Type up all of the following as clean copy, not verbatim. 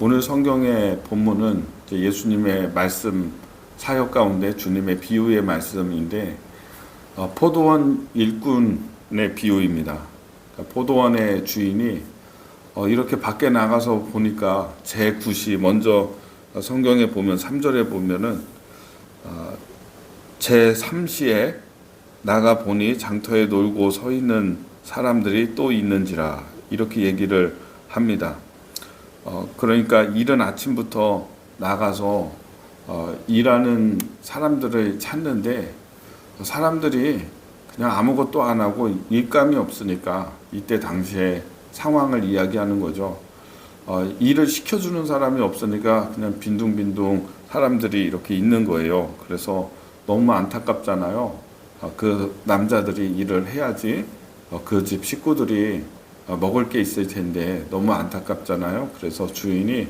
오늘 성경의 본문은 이제 예수님의 말씀 사역 가운데 주님의 비유의 말씀인데 포도원 일꾼의 비유입니다. 그러니까 포도원의 주인이 이렇게 밖에 나가서 보니까 제9시 먼저 성경에 보면 3절에 보면은 제3시에 나가 보니 장터에 놀고 서 있는 사람들이 또 있는지라 이렇게 얘기를 합니다. 그러니까 이른 아침부터 나가서 일하는 사람들을 찾는데 사람들이 그냥 아무것도 안 하고 일감이 없으니까 이때 당시에 상황을 이야기하는 거죠. 일을 시켜주는 사람이 없으니까 그냥 빈둥빈둥 사람들이 이렇게 있는 거예요. 그래서 너무 안타깝잖아요. 그 남자들이 일을 해야지 그 집 식구들이 먹을 게 있을 텐데 너무 안타깝잖아요. 그래서 주인이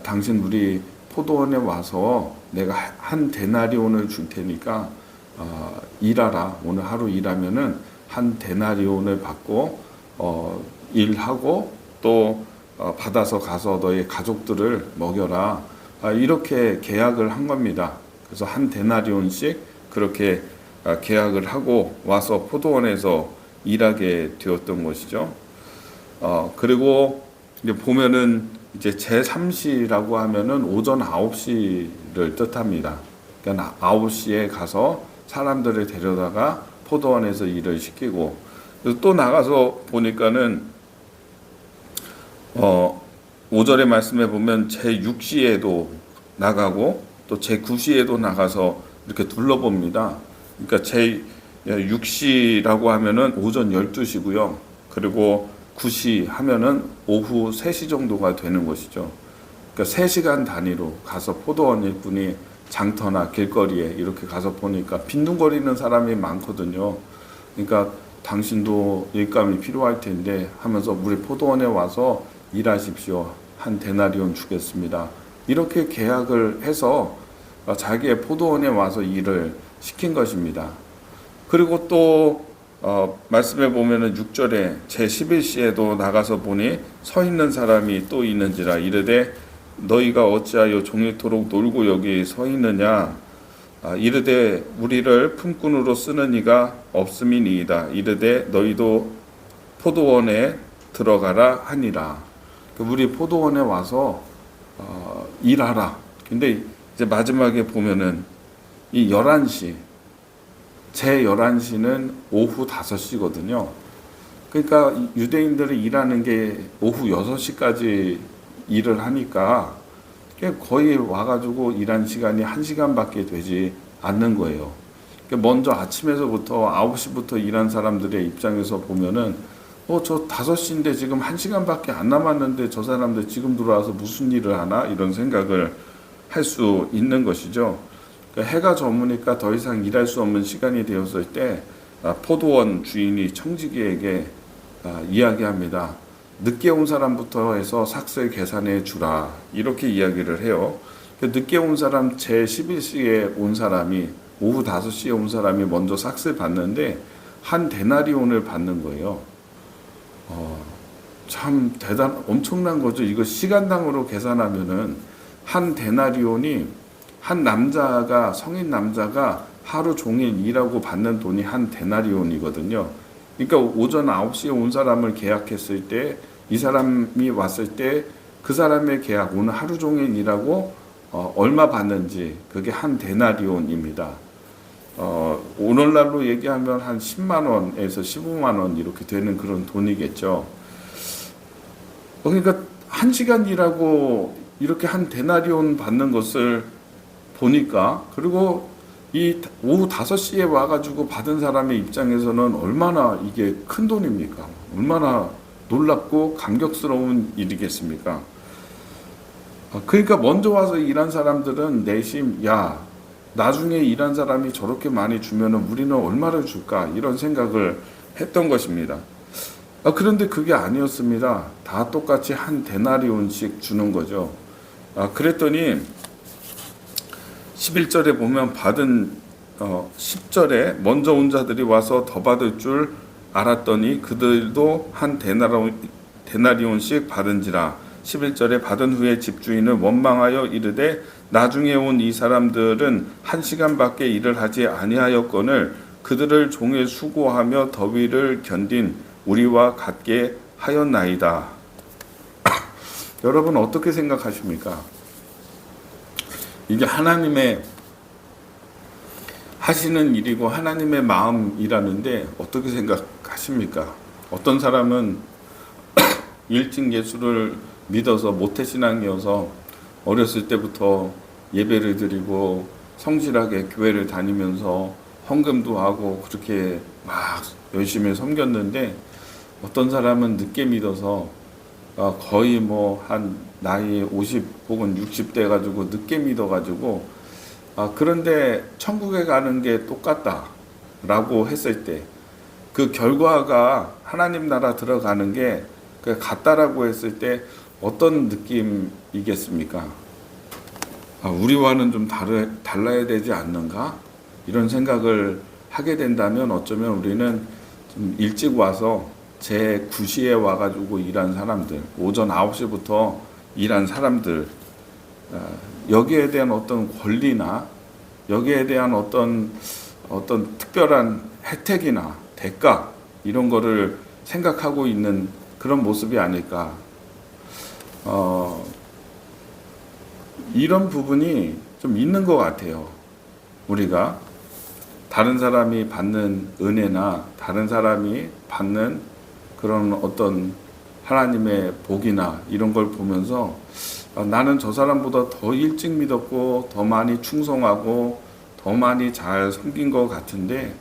당신 우리 포도원에 와서 내가 한 데나리온을 줄 테니까 일하라. 오늘 하루 일하면은 한 데나리온을 받고 일하고 또 받아서 가서 너의 가족들을 먹여라. 이렇게 계약을 한 겁니다. 그래서 한 데나리온씩 그렇게 계약을 하고 와서 포도원에서 일하게 되었던 것이죠. 그리고 이제 보면은 이제 제3시라고 하면은 오전 9시를 뜻합니다. 그러니까 9시에 가서 사람들을 데려다가 포도원에서 일을 시키고 또 나가서 보니까는 5절의 말씀에 보면 제6시에도 나가고 또 제9시에도 나가서 이렇게 둘러봅니다. 그러니까 제6시라고 하면은 오전 12시고요. 그리고 9시 하면은 오후 3시 정도가 되는 것이죠. 그러니까 3시간 단위로 가서 포도원 일꾼이 장터나 길거리에 이렇게 가서 보니까 빈둥거리는 사람이 많거든요. 그러니까 당신도 일감이 필요할 텐데 하면서 우리 포도원에 와서 일하십시오. 한 데나리온 주겠습니다. 이렇게 계약을 해서 자기의 포도원에 와서 일을 시킨 것입니다. 그리고 또 말씀에 보면은 6절에 제11시에도 나가서 보니 서 있는 사람이 또 있는지라 이르되 너희가 어찌하여 종일토록 놀고 여기 서 있느냐 이르되 우리를 품꾼으로 쓰는 이가 없음이니이다. 이르되 너희도 포도원에 들어가라 하니라. 우리 포도원에 와서 일하라. 근데 이제 마지막에 보면은 이 11시 제 11시는 오후 5시거든요. 그러니까 유대인들이 일하는 게 오후 6시까지 일을 하니까 거의 와가지고 일한 시간이 1시간밖에 되지 않는 거예요. 먼저 아침에서부터 9시부터 일한 사람들의 입장에서 보면은 저 5시인데 지금 1시간밖에 안 남았는데 저 사람들 지금 들어와서 무슨 일을 하나 이런 생각을 할 수 있는 것이죠. 해가 저무니까 더 이상 일할 수 없는 시간이 되었을 때 포도원 주인이 청지기에게 이야기합니다. 늦게 온 사람부터 해서 삭슬 계산해 주라 이렇게 이야기를 해요. 늦게 온 사람 제11시에 온 사람이 오후 5시에 온 사람이 먼저 삭슬 받는데 한 데나리온을 받는 거예요. 참 엄청난 거죠. 이거 시간당으로 계산하면은 한 데나리온이 한 남자가 성인 남자가 하루 종일 일하고 받는 돈이 한 데나리온이거든요. 그러니까 오전 9시에 온 사람을 계약했을 때 이 사람이 왔을 때 그 사람의 계약 오늘 하루 종일 일하고 얼마 받는지 그게 한 데나리온입니다. 오늘날로 얘기하면 한 10만 원에서 15만 원 이렇게 되는 그런 돈이겠죠. 그러니까 1시간 일하고 이렇게 한 데나리온 받는 것을 보니까 그리고 이 오후 5시에 와가지고 받은 사람의 입장에서는 얼마나 이게 큰 돈입니까? 얼마나 놀랍고 감격스러운 일이겠습니까? 그러니까 먼저 와서 일한 사람들은 내심 나중에 일한 사람이 저렇게 많이 주면은 우리는 얼마를 줄까 이런 생각을 했던 것입니다. 그런데 그게 아니었습니다. 다 똑같이 한 데나리온씩 주는 거죠. 그랬더니 11절에 보면 받은 10절에 먼저 온 자들이 와서 더 받을 줄 알았더니 그들도 한 데나리온씩 받은지라 11절에 받은 후에 집주인은 원망하여 이르되 나중에 온 이 사람들은 1시간밖에 일을 하지 아니하였거늘 그들을 종일 수고하며 더위를 견딘 우리와 같게 하였나이다. 여러분 어떻게 생각하십니까? 이게 하나님의 하시는 일이고 하나님의 마음이라는데 어떻게 생각하십니까? 어떤 사람은 일찍 예수를 믿어서 모태신앙이어서 어렸을 때부터 예배를 드리고 성실하게 교회를 다니면서 헌금도 하고 그렇게 막 열심히 섬겼는데 어떤 사람은 늦게 믿어서 거의 뭐 한 나이 50 혹은 60 돼 가지고 늦게 믿어 가지고 그런데 천국에 가는 게 똑같다라고 했을 때 그 결과가 하나님 나라 들어가는 게 같다라고 했을 때 어떤 느낌이겠습니까? 우리와는 좀 달라야 되지 않는가? 이런 생각을 하게 된다면 어쩌면 우리는 좀 일찍 와서 제 9시에 와가지고 일한 사람들, 오전 9시부터 일한 사람들, 여기에 대한 어떤 권리나 여기에 대한 어떤 특별한 혜택이나 대가 이런 거를 생각하고 있는 그런 모습이 아닐까. 이런 부분이 좀 있는 것 같아요. 우리가 다른 사람이 받는 은혜나 다른 사람이 받는 그런 어떤 하나님의 복이나 이런 걸 보면서 나는 저 사람보다 더 일찍 믿었고 더 많이 충성하고 더 많이 잘 섬긴 것 같은데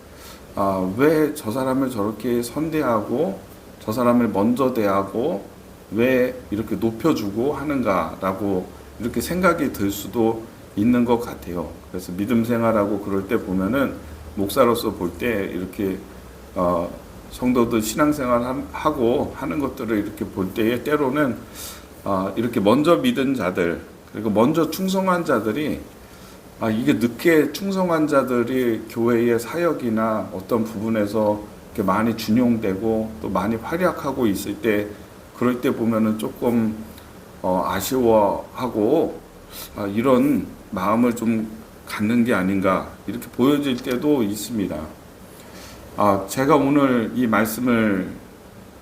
왜 저 사람을 저렇게 선대하고 저 사람을 먼저 대하고 왜 이렇게 높여주고 하는가라고 이렇게 생각이 들 수도 있는 것 같아요. 그래서 믿음 생활하고 그럴 때 보면은 목사로서 볼 때 이렇게 성도들 신앙생활하고 하는 것들을 이렇게 볼 때에 때로는 이렇게 먼저 믿은 자들 그리고 먼저 충성한 자들이 이게 늦게 충성한 자들이 교회의 사역이나 어떤 부분에서 이렇게 많이 준용되고 또 많이 활약하고 있을 때 그럴 때 보면은 조금 아쉬워하고 이런 마음을 좀 갖는 게 아닌가 이렇게 보여질 때도 있습니다. 제가 오늘 이 말씀을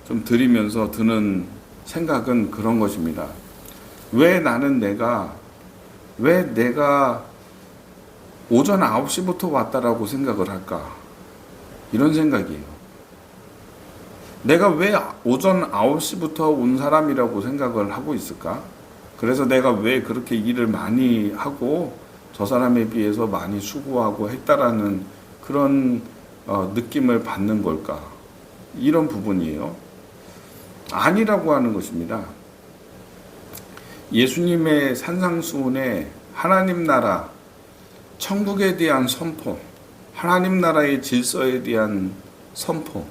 좀 드리면서 드는 생각은 그런 것입니다. 왜 내가 오전 9시부터 왔다라고 생각을 할까? 이런 생각이에요. 내가 왜 오전 9시부터 온 사람이라고 생각을 하고 있을까? 그래서 내가 왜 그렇게 일을 많이 하고 저 사람에 비해서 많이 수고하고 했다라는 그런 느낌을 받는 걸까? 이런 부분이에요. 아니라고 하는 것입니다. 예수님의 산상수훈에 하나님 나라, 천국에 대한 선포, 하나님 나라의 질서에 대한 선포,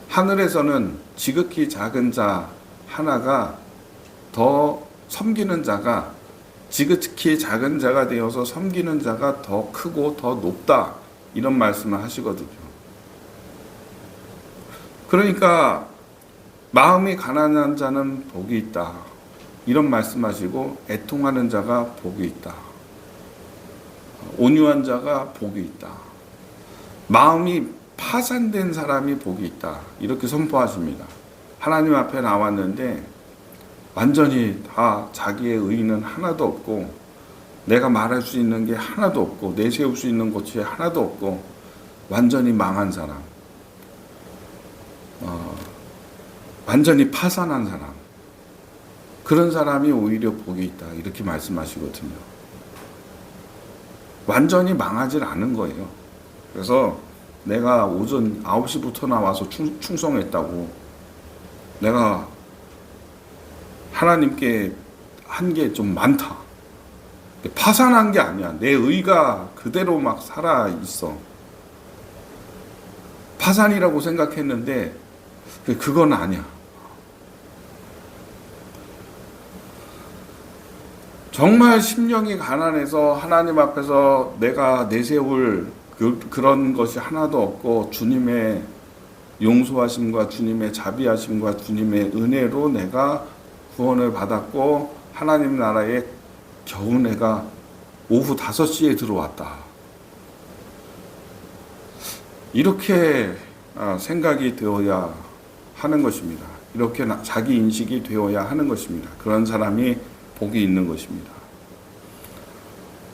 하늘에서는 지극히 작은 자 하나가 더 섬기는 자가 지극히 작은 자가 되어서 섬기는 자가 더 크고 더 높다 이런 말씀을 하시거든요. 그러니까 마음이 가난한 자는 복이 있다 이런 말씀하시고 애통하는 자가 복이 있다. 온유한 자가 복이 있다. 마음이 파산된 사람이 복이 있다. 이렇게 선포하십니다. 하나님 앞에 나왔는데 완전히 다 자기의 의의는 하나도 없고 내가 말할 수 있는 게 하나도 없고 내세울 수 있는 것이 하나도 없고 완전히 망한 사람, 완전히 파산한 사람, 그런 사람이 오히려 복이 있다. 이렇게 말씀하시거든요. 완전히 망하질 않은 거예요. 그래서 내가 오전 9시부터 나와서 충성했다고 내가 하나님께 한 게 좀 많다. 파산한 게 아니야. 내 의가 그대로 막 살아 있어. 파산이라고 생각했는데 그건 아니야. 정말 심령이 가난해서 하나님 앞에서 내가 내세울 그런 것이 하나도 없고 주님의 용서하심과 주님의 자비하심과 주님의 은혜로 내가 구원을 받았고 하나님 나라에 겨우 내가 오후 5시에 들어왔다. 이렇게 생각이 되어야 하는 것입니다. 이렇게 자기 인식이 되어야 하는 것입니다. 그런 사람이 복이 있는 것입니다.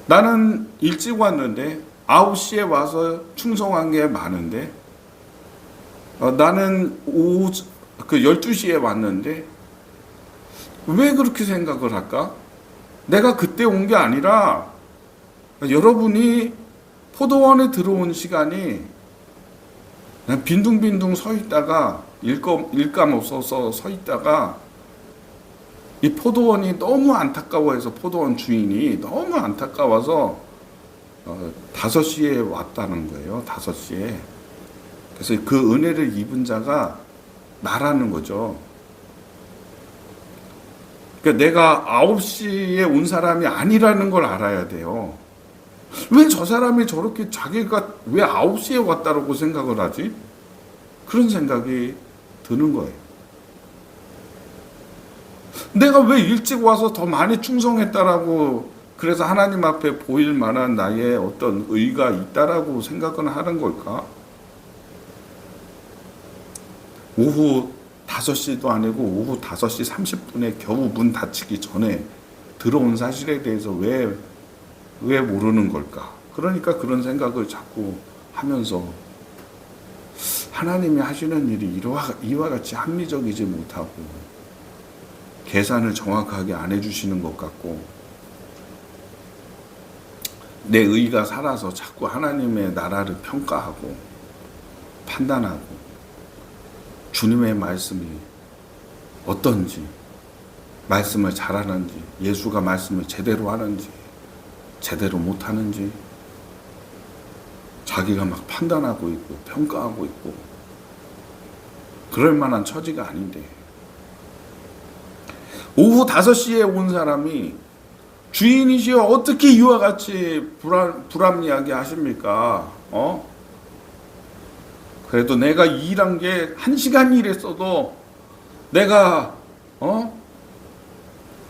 나는 일찍 왔는데 9시에 와서 충성한 게 많은데 나는 오후 12시에 왔는데 왜 그렇게 생각을 할까? 내가 그때 온 게 아니라 여러분이 포도원에 들어온 시간이 그냥 빈둥빈둥 서 있다가 일감 없어서 서 있다가 이 포도원이 너무 안타까워해서 포도원 주인이 너무 안타까워서 5시에 왔다는 거예요. 5시에. 그래서 그 은혜를 입은 자가 나라는 거죠. 그러니까 내가 9시에 온 사람이 아니라는 걸 알아야 돼요. 왜 저 사람이 저렇게 자기가 왜 9시에 왔다라고 생각을 하지? 그런 생각이 드는 거예요. 내가 왜 일찍 와서 더 많이 충성했다라고 그래서 하나님 앞에 보일 만한 나의 어떤 의가 있다라고 생각은 하는 걸까? 오후 5시도 아니고 오후 5시 30분에 겨우 문 닫히기 전에 들어온 사실에 대해서 왜 모르는 걸까? 그러니까 그런 생각을 자꾸 하면서 하나님이 하시는 일이 이와 같이 합리적이지 못하고 계산을 정확하게 안 해주시는 것 같고 내 의가 살아서 자꾸 하나님의 나라를 평가하고 판단하고 주님의 말씀이 어떤지 말씀을 잘하는지 예수가 말씀을 제대로 하는지 제대로 못하는지 자기가 막 판단하고 있고 평가하고 있고 그럴 만한 처지가 아닌데 오후 5시에 온 사람이 주인이시여 어떻게 이와 같이 불합리하게 하십니까? 그래도 내가 일한 게 1시간 일했어도 내가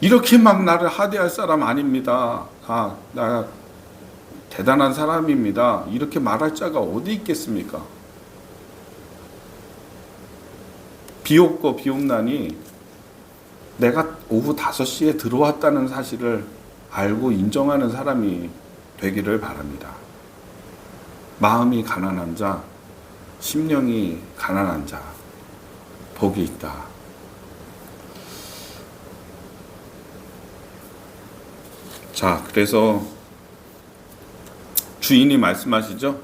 이렇게 막 나를 하대할 사람 아닙니다. 나 대단한 사람입니다. 이렇게 말할 자가 어디 있겠습니까? 비옵고 비옵나니 내가 오후 5시에 들어왔다는 사실을 알고 인정하는 사람이 되기를 바랍니다. 마음이 가난한 자, 심령이 가난한 자, 복이 있다. 자, 그래서 주인이 말씀하시죠.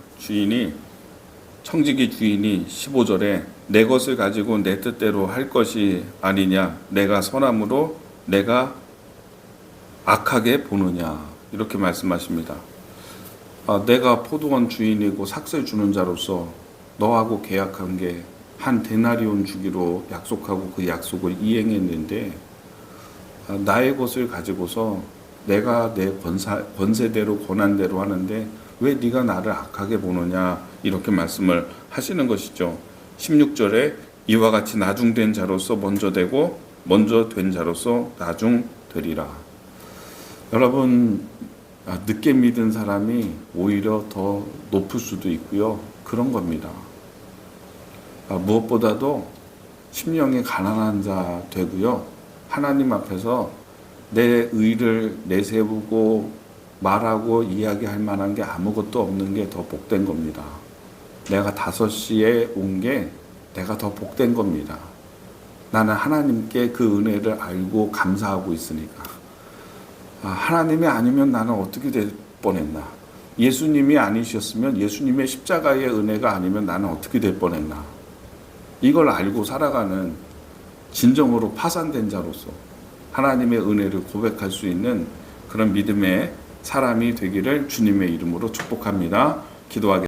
청지기 주인이 15절에 내 것을 가지고 내 뜻대로 할 것이 아니냐, 내가 선함으로 내가 악하게 보느냐, 이렇게 말씀하십니다. 내가 포도원 주인이고 삭슬 주는 자로서 너하고 계약한 게 한 데나리온 주기로 약속하고 그 약속을 이행했는데 나의 것을 가지고서 내가 내 권세대로 권한대로 하는데 왜 네가 나를 악하게 보느냐, 이렇게 말씀을 하시는 것이죠. 16절에 이와 같이 나중된 자로서 먼저 되고 먼저 된 자로서 나중 되리라. 여러분, 늦게 믿은 사람이 오히려 더 높을 수도 있고요. 그런 겁니다. 무엇보다도 심령이 가난한 자 되고요. 하나님 앞에서 내 의를 내세우고 말하고 이야기할 만한 게 아무것도 없는 게 더 복된 겁니다. 내가 5시에 온 게 내가 더 복된 겁니다. 나는 하나님께 그 은혜를 알고 감사하고 있으니까. 하나님이 아니면 나는 어떻게 될 뻔했나. 예수님이 아니셨으면 예수님의 십자가의 은혜가 아니면 나는 어떻게 될 뻔했나. 이걸 알고 살아가는 진정으로 파산된 자로서 하나님의 은혜를 고백할 수 있는 그런 믿음의 사람이 되기를 주님의 이름으로 축복합니다. 기도하겠습니다.